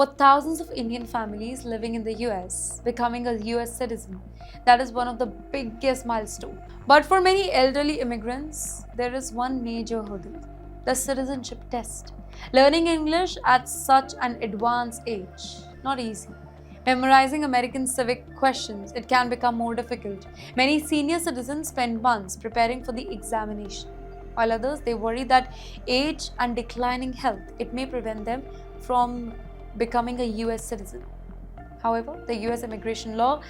For thousands of Indian families living in the US, becoming a US citizen, that is one of the biggest milestones. But for many elderly immigrants, there is one major hurdle: the citizenship test. Learning English at such an advanced age, not easy. Memorizing American civic questions, it can become more difficult. Many senior citizens spend months preparing for the examination, while others they worry that age and declining health it may prevent them from becoming a US citizen. However, the US immigration law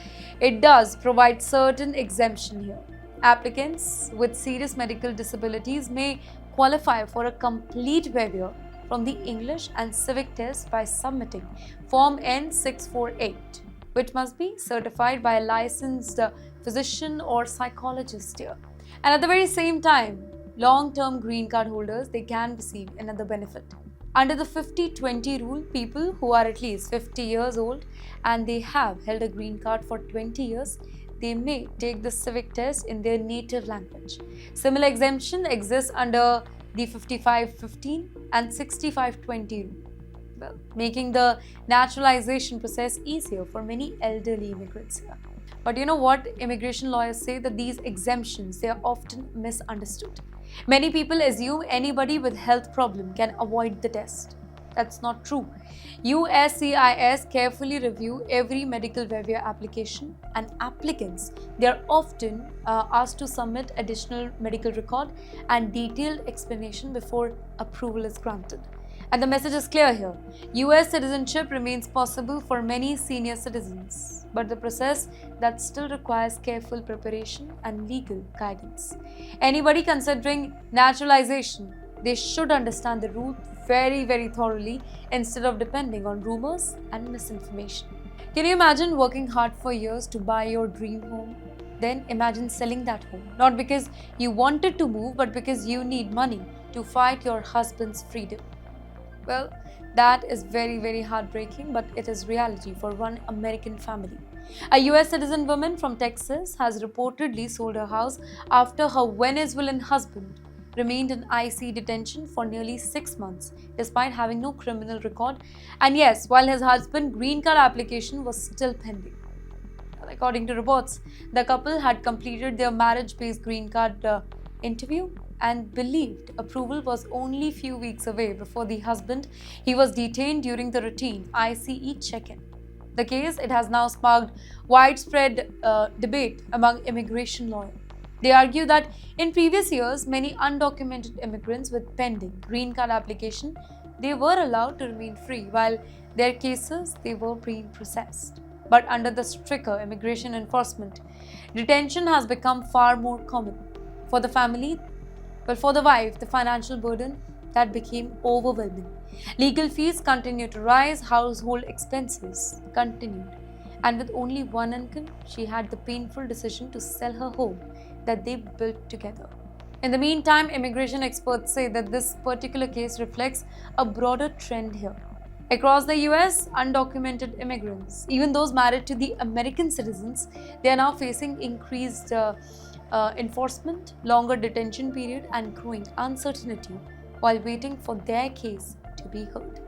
it does provide certain exemption here. Applicants with serious medical disabilities may qualify for a complete waiver from the English and civic test by submitting Form N648, which must be certified by a licensed physician or psychologist here. And at the very same time, long-term green card holders they can receive another benefit. Under the 50-20 rule, people who are at least 50 years old and they have held a green card for 20 years, they may take the civic test in their native language. Similar exemption exists under the 55-15 and 65-20 rule, well, making the naturalization process easier for many elderly immigrants here. But you know what? Immigration lawyers say that these exemptions they are often misunderstood. Many people assume anybody with health problem can avoid the test. That's not true. USCIS carefully review every medical waiver application, and applicants they are often asked to submit additional medical record and detailed explanation before approval is granted. And the message is clear here. US citizenship remains possible for many senior citizens, but the process that still requires careful preparation and legal guidance. Anybody considering naturalization, they should understand the rule very thoroughly instead of depending on rumors and misinformation. Can you imagine working hard for years to buy your dream home? Then imagine selling that home, not because you wanted to move, but because you need money to fight your husband's freedom. Well, that is very heartbreaking, but it is reality for one American family. A US citizen woman from Texas has reportedly sold her house after her Venezuelan husband remained in IC detention for nearly 6 months despite having no criminal record. And yes, while his husband's green card application was still pending. According to reports, the couple had completed their marriage-based green card interview and believed approval was only few weeks away before the husband he was detained during the routine ICE check-in. The case it has now sparked widespread debate among immigration lawyers. They argue that in previous years, many undocumented immigrants with pending green card application they were allowed to remain free while their cases they were being processed. But under the stricter immigration enforcement, detention has become far more common. For the family, well, for the wife, the financial burden that became overwhelming. Legal fees continued to rise, household expenses continued, and with only one income, she had the painful decision to sell her home that they built together. In the meantime, immigration experts say that this particular case reflects a broader trend here. Across the US, undocumented immigrants, even those married to the American citizens, they are now facing increased enforcement, longer detention period, and growing uncertainty while waiting for their case to be heard.